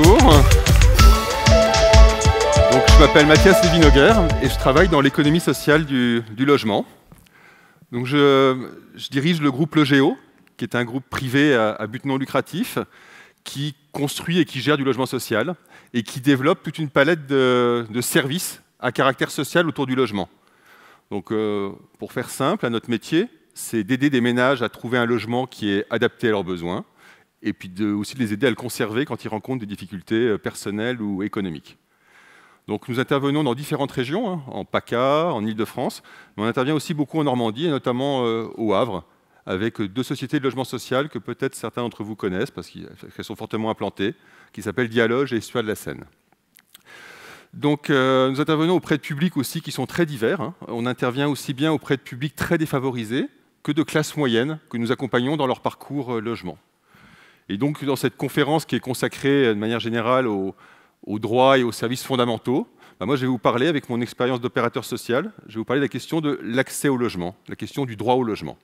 Bonjour. Donc, je m'appelle Mathias Lévy-Noguer et je travaille dans l'économie sociale du logement. Donc, je dirige le groupe Logéo, qui est un groupe privé à but non lucratif qui construit et qui gère du logement social et qui développe toute une palette de services à caractère social autour du logement. Donc, pour faire simple, notre métier, c'est d'aider des ménages à trouver un logement qui est adapté à leurs besoins et puis aussi de les aider à le conserver quand ils rencontrent des difficultés personnelles ou économiques. Donc nous intervenons dans différentes régions, en PACA, en Île-de-France, mais on intervient aussi beaucoup en Normandie, et notamment au Havre, avec 2 sociétés de logement social que peut-être certains d'entre vous connaissent, parce qu'elles sont fortement implantées, qui s'appellent Dialoge et Estuaires de la Seine. Donc nous intervenons auprès de publics aussi qui sont très divers. On intervient aussi bien auprès de publics très défavorisés que de classes moyennes que nous accompagnons dans leur parcours logement. Et donc dans cette conférence qui est consacrée de manière générale aux droits et aux services fondamentaux, moi je vais vous parler, avec mon expérience d'opérateur social, je vais vous parler de la question de l'accès au logement, la question du droit au logement.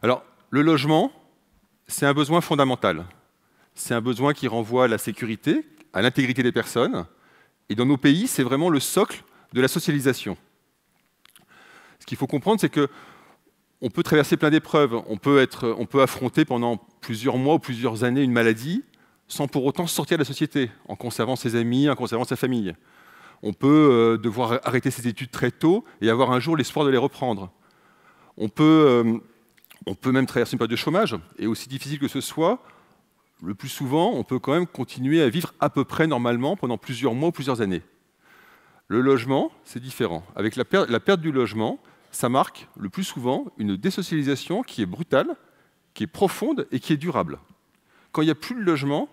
Alors, le logement, c'est un besoin fondamental. C'est un besoin qui renvoie à la sécurité, à l'intégrité des personnes, et dans nos pays, c'est vraiment le socle de la socialisation. Ce qu'il faut comprendre, c'est que on peut traverser plein d'épreuves, on peut affronter pendant plusieurs mois ou plusieurs années une maladie, sans pour autant sortir de la société, en conservant ses amis, en conservant sa famille. On peut devoir arrêter ses études très tôt et avoir un jour l'espoir de les reprendre. On peut même traverser une période de chômage, et aussi difficile que ce soit, le plus souvent, on peut quand même continuer à vivre à peu près normalement pendant plusieurs mois ou plusieurs années. Le logement, c'est différent. Avec la perte du logement, ça marque le plus souvent une désocialisation qui est brutale, qui est profonde et qui est durable. Quand il n'y a plus de logement,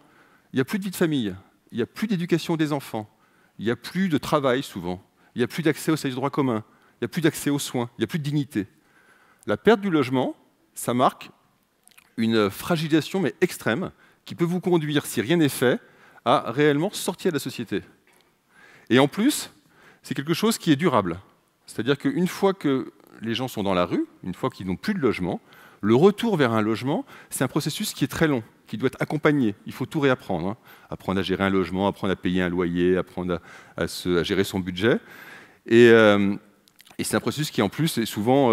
il n'y a plus de vie de famille, il n'y a plus d'éducation des enfants, il n'y a plus de travail souvent, il n'y a plus d'accès aux services de droit commun, il n'y a plus d'accès aux soins, il n'y a plus de dignité. La perte du logement, ça marque une fragilisation mais extrême qui peut vous conduire, si rien n'est fait, à réellement sortir de la société. Et en plus, c'est quelque chose qui est durable. C'est-à-dire qu'une fois que les gens sont dans la rue, une fois qu'ils n'ont plus de logement, le retour vers un logement, c'est un processus qui est très long, qui doit être accompagné. Il faut tout réapprendre. Apprendre à gérer un logement, apprendre à payer un loyer, apprendre à gérer son budget. Et c'est un processus qui, en plus, est souvent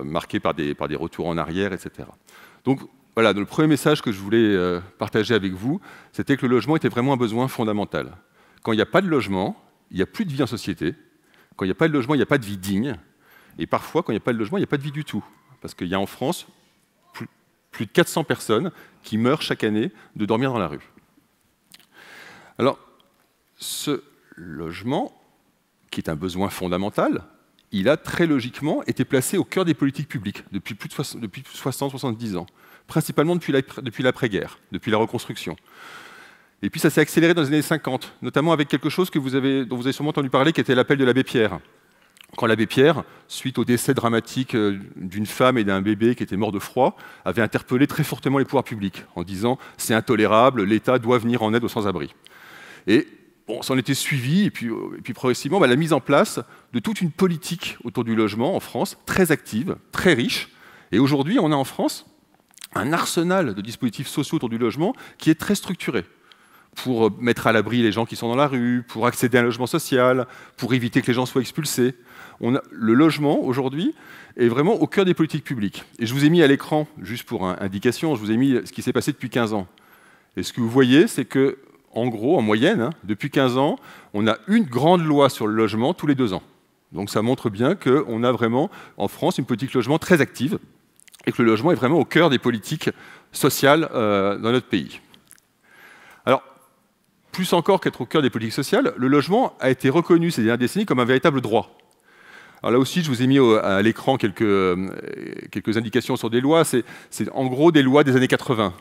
marqué par des retours en arrière, etc. Donc, voilà, le premier message que je voulais partager avec vous, c'était que le logement était vraiment un besoin fondamental. Quand il n'y a pas de logement, il n'y a plus de vie en société. Quand il n'y a pas de logement, il n'y a pas de vie digne. Et parfois, quand il n'y a pas de logement, il n'y a pas de vie du tout. Parce qu'il y a en France plus de 400 personnes qui meurent chaque année de dormir dans la rue. Alors, ce logement, qui est un besoin fondamental, il a très logiquement été placé au cœur des politiques publiques depuis 60-70 ans, principalement depuis l'après-guerre, depuis la reconstruction. Et puis ça s'est accéléré dans les années 50, notamment avec quelque chose dont vous avez sûrement entendu parler, qui était l'appel de l'abbé Pierre. Quand l'abbé Pierre, suite au décès dramatique d'une femme et d'un bébé qui étaient morts de froid, avait interpellé très fortement les pouvoirs publics en disant « c'est intolérable, l'État doit venir en aide aux sans-abri ». Et bon, ça en était suivi, et puis progressivement, la mise en place de toute une politique autour du logement en France, très active, très riche. Et aujourd'hui, on a en France un arsenal de dispositifs sociaux autour du logement qui est très structuré, pour mettre à l'abri les gens qui sont dans la rue, pour accéder à un logement social, pour éviter que les gens soient expulsés. Le logement, aujourd'hui, est vraiment au cœur des politiques publiques. Et je vous ai mis à l'écran, juste pour indication, je vous ai mis ce qui s'est passé depuis 15 ans. Et ce que vous voyez, c'est que, en gros, en moyenne, depuis 15 ans, on a une grande loi sur le logement tous les 2 ans. Donc ça montre bien qu'on a vraiment, en France, une politique logement très active, et que le logement est vraiment au cœur des politiques sociales dans notre pays. Alors, plus encore qu'être au cœur des politiques sociales, le logement a été reconnu ces dernières décennies comme un véritable droit. Alors là aussi, je vous ai mis à l'écran quelques indications sur des lois. C'est en gros des lois des années 80.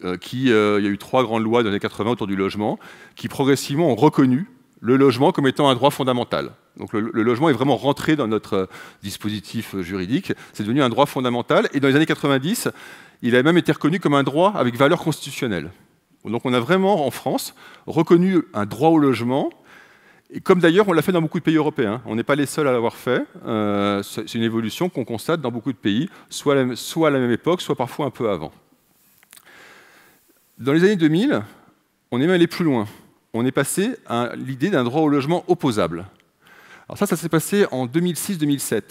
Il y a eu 3 grandes lois des années 80 autour du logement, qui progressivement ont reconnu le logement comme étant un droit fondamental. Donc le logement est vraiment rentré dans notre dispositif juridique, c'est devenu un droit fondamental, et dans les années 90, il a même été reconnu comme un droit avec valeur constitutionnelle. Donc on a vraiment, en France, reconnu un droit au logement, et comme d'ailleurs on l'a fait dans beaucoup de pays européens. On n'est pas les seuls à l'avoir fait, c'est une évolution qu'on constate dans beaucoup de pays, soit à la même époque, soit parfois un peu avant. Dans les années 2000, on est même allé plus loin. On est passé à l'idée d'un droit au logement opposable. Alors ça s'est passé en 2006-2007.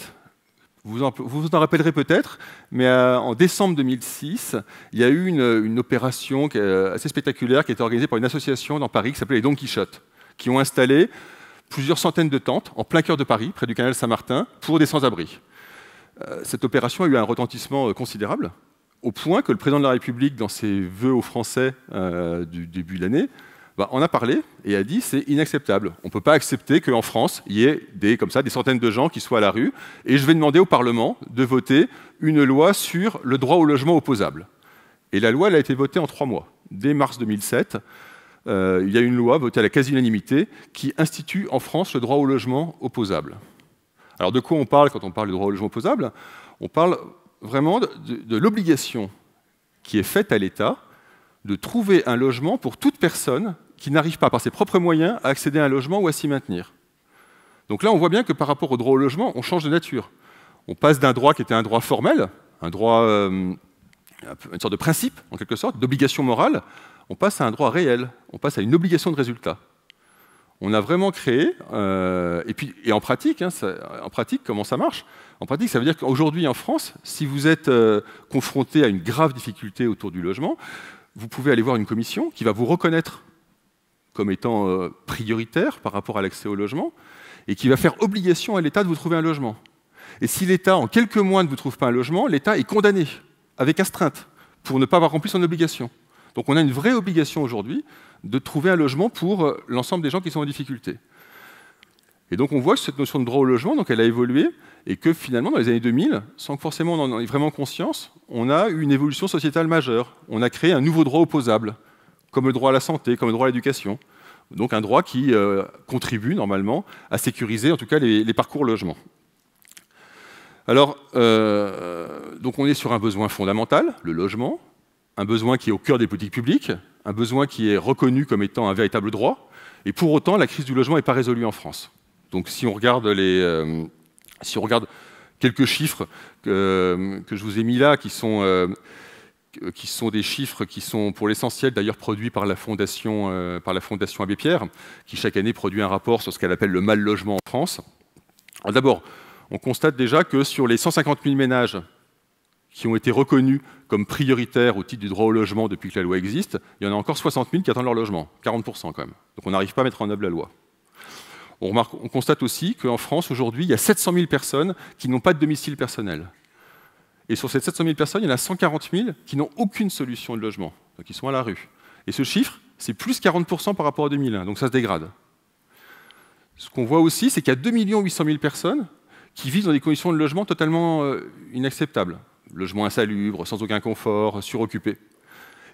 Vous vous en rappellerez peut-être, mais en décembre 2006, il y a eu une opération assez spectaculaire qui a été organisée par une association dans Paris qui s'appelait les Don Quichotte, qui ont installé plusieurs centaines de tentes en plein cœur de Paris, près du canal Saint-Martin, pour des sans-abri. Cette opération a eu un retentissement considérable, au point que le président de la République, dans ses vœux aux Français du début de l'année, en a parlé et a dit c'est inacceptable. On ne peut pas accepter qu'en France, il y ait des centaines de gens qui soient à la rue, et je vais demander au Parlement de voter une loi sur le droit au logement opposable. Et la loi elle a été votée en 3 mois. Dès mars 2007, il y a une loi votée à la quasi-unanimité qui institue en France le droit au logement opposable. Alors de quoi on parle quand on parle du droit au logement opposable? On parle vraiment de l'obligation qui est faite à l'État de trouver un logement pour toute personne qui n'arrive pas par ses propres moyens à accéder à un logement ou à s'y maintenir. Donc là, on voit bien que par rapport au droit au logement, on change de nature. On passe d'un droit qui était un droit formel, un droit, une sorte de principe, en quelque sorte, d'obligation morale, on passe à un droit réel, on passe à une obligation de résultat. On a vraiment créé, et en pratique, comment ça marche? En pratique, ça veut dire qu'aujourd'hui, en France, si vous êtes confronté à une grave difficulté autour du logement, vous pouvez aller voir une commission qui va vous reconnaître comme étant prioritaire par rapport à l'accès au logement, et qui va faire obligation à l'État de vous trouver un logement. Et si l'État, en quelques mois, ne vous trouve pas un logement, l'État est condamné, avec astreinte, pour ne pas avoir rempli son obligation. Donc on a une vraie obligation aujourd'hui de trouver un logement pour l'ensemble des gens qui sont en difficulté. Et donc on voit que cette notion de droit au logement, donc elle a évolué, et que finalement, dans les années 2000, sans que forcément on en ait vraiment conscience, on a eu une évolution sociétale majeure. On a créé un nouveau droit opposable, comme le droit à la santé, comme le droit à l'éducation. Donc un droit qui contribue normalement à sécuriser en tout cas les parcours logement. Alors, donc on est sur un besoin fondamental, le logement, un besoin qui est au cœur des politiques publiques, un besoin qui est reconnu comme étant un véritable droit, et pour autant la crise du logement n'est pas résolue en France. Donc si on regarde quelques chiffres que je vous ai mis là, qui sont des chiffres qui sont pour l'essentiel d'ailleurs produits par la Fondation Abbé Pierre, qui chaque année produit un rapport sur ce qu'elle appelle le mal logement en France. D'abord, on constate déjà que sur les 150 000 ménages qui ont été reconnus comme prioritaires au titre du droit au logement depuis que la loi existe, il y en a encore 60 000 qui attendent leur logement, 40% quand même. Donc on n'arrive pas à mettre en œuvre la loi. On constate aussi qu'en France, aujourd'hui, il y a 700 000 personnes qui n'ont pas de domicile personnel. Et sur ces 700 000 personnes, il y en a 140 000 qui n'ont aucune solution de logement, donc ils sont à la rue. Et ce chiffre, c'est plus 40% par rapport à 2001, donc ça se dégrade. Ce qu'on voit aussi, c'est qu'il y a 2 800 000 personnes qui vivent dans des conditions de logement totalement inacceptables. Logement insalubre, sans aucun confort, suroccupé.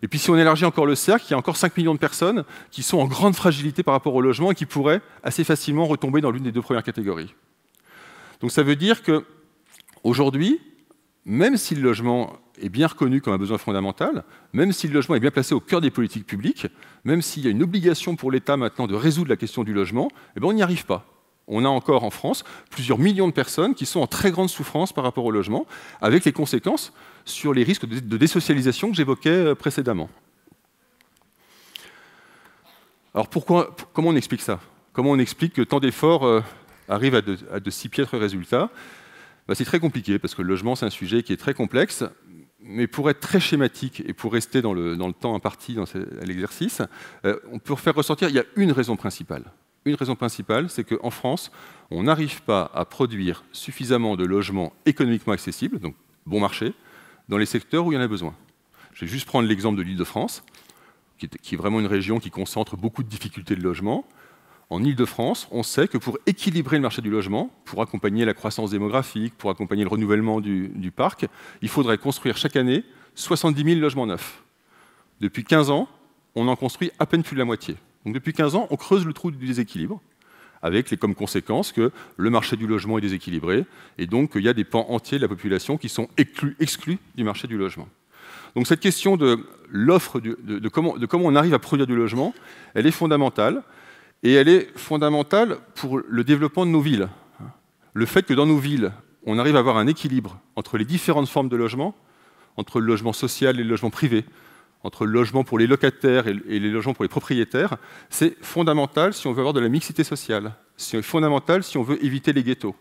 Et puis si on élargit encore le cercle, il y a encore 5 millions de personnes qui sont en grande fragilité par rapport au logement et qui pourraient assez facilement retomber dans l'une des 2 premières catégories. Donc ça veut dire qu'aujourd'hui, même si le logement est bien reconnu comme un besoin fondamental, même si le logement est bien placé au cœur des politiques publiques, même s'il y a une obligation pour l'État maintenant de résoudre la question du logement, on n'y arrive pas. On a encore en France plusieurs millions de personnes qui sont en très grande souffrance par rapport au logement, avec les conséquences sur les risques de désocialisation que j'évoquais précédemment. Alors comment on explique ça? Comment on explique que tant d'efforts arrivent à de si piètres résultats? C'est très compliqué, parce que le logement, c'est un sujet qui est très complexe, mais pour être très schématique et pour rester dans le temps imparti à l'exercice, on peut faire ressortir, il y a une raison principale. Une raison principale, c'est qu'en France, on n'arrive pas à produire suffisamment de logements économiquement accessibles, donc bon marché, dans les secteurs où il y en a besoin. Je vais juste prendre l'exemple de l'Île-de-France, qui est vraiment une région qui concentre beaucoup de difficultés de logement. En Île-de-France, on sait que pour équilibrer le marché du logement, pour accompagner la croissance démographique, pour accompagner le renouvellement du parc, il faudrait construire chaque année 70 000 logements neufs. Depuis 15 ans, on en construit à peine plus de la moitié. Donc depuis 15 ans, on creuse le trou du déséquilibre, avec comme conséquence que le marché du logement est déséquilibré, et donc qu'il y a des pans entiers de la population qui sont exclus du marché du logement. Donc cette question de l'offre, de comment on arrive à produire du logement, elle est fondamentale, et elle est fondamentale pour le développement de nos villes. Le fait que dans nos villes, on arrive à avoir un équilibre entre les différentes formes de logement, entre le logement social et le logement privé, entre le logement pour les locataires et les logements pour les propriétaires, c'est fondamental si on veut avoir de la mixité sociale. C'est fondamental si on veut éviter les ghettos.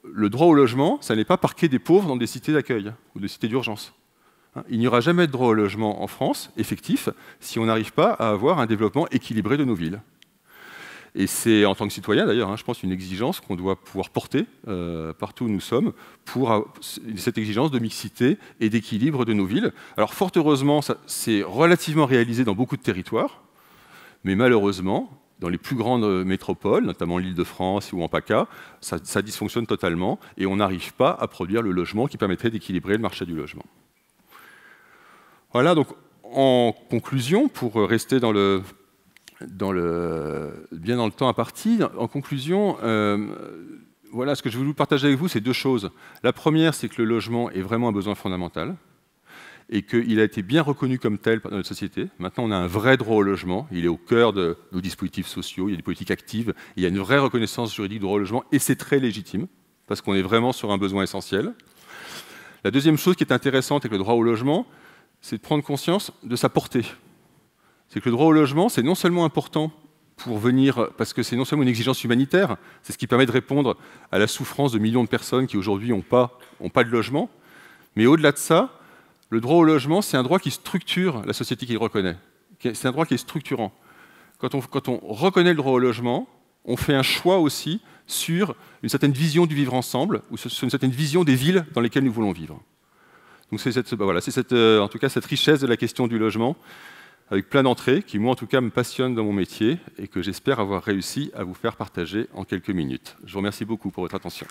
Le droit au logement, ça n'est pas parquer des pauvres dans des cités d'accueil ou des cités d'urgence. Il n'y aura jamais de droit au logement en France, effectif, si on n'arrive pas à avoir un développement équilibré de nos villes. Et c'est, en tant que citoyen d'ailleurs, je pense, une exigence qu'on doit pouvoir porter partout où nous sommes pour cette exigence de mixité et d'équilibre de nos villes. Alors fort heureusement, c'est relativement réalisé dans beaucoup de territoires, mais malheureusement, dans les plus grandes métropoles, notamment l'Île-de-France ou en PACA, ça dysfonctionne totalement et on n'arrive pas à produire le logement qui permettrait d'équilibrer le marché du logement. Voilà, donc en conclusion, pour rester bien dans le temps imparti, en conclusion, voilà, ce que je voulais partager avec vous, c'est deux choses. La première, c'est que le logement est vraiment un besoin fondamental et qu'il a été bien reconnu comme tel dans notre société. Maintenant, on a un vrai droit au logement, il est au cœur de nos dispositifs sociaux, il y a des politiques actives, il y a une vraie reconnaissance juridique du droit au logement, et c'est très légitime, parce qu'on est vraiment sur un besoin essentiel. La deuxième chose qui est intéressante avec le droit au logement, c'est de prendre conscience de sa portée. C'est que le droit au logement, c'est non seulement important pour venir, parce que c'est non seulement une exigence humanitaire, c'est ce qui permet de répondre à la souffrance de millions de personnes qui aujourd'hui n'ont pas de logement, mais au-delà de ça, le droit au logement, c'est un droit qui structure la société qu'il reconnaît. C'est un droit qui est structurant. Quand on reconnaît le droit au logement, on fait un choix aussi sur une certaine vision du vivre ensemble, ou sur une certaine vision des villes dans lesquelles nous voulons vivre. Donc c'est en tout cas cette richesse de la question du logement, avec plein d'entrées, qui moi en tout cas me passionne dans mon métier, et que j'espère avoir réussi à vous faire partager en quelques minutes. Je vous remercie beaucoup pour votre attention.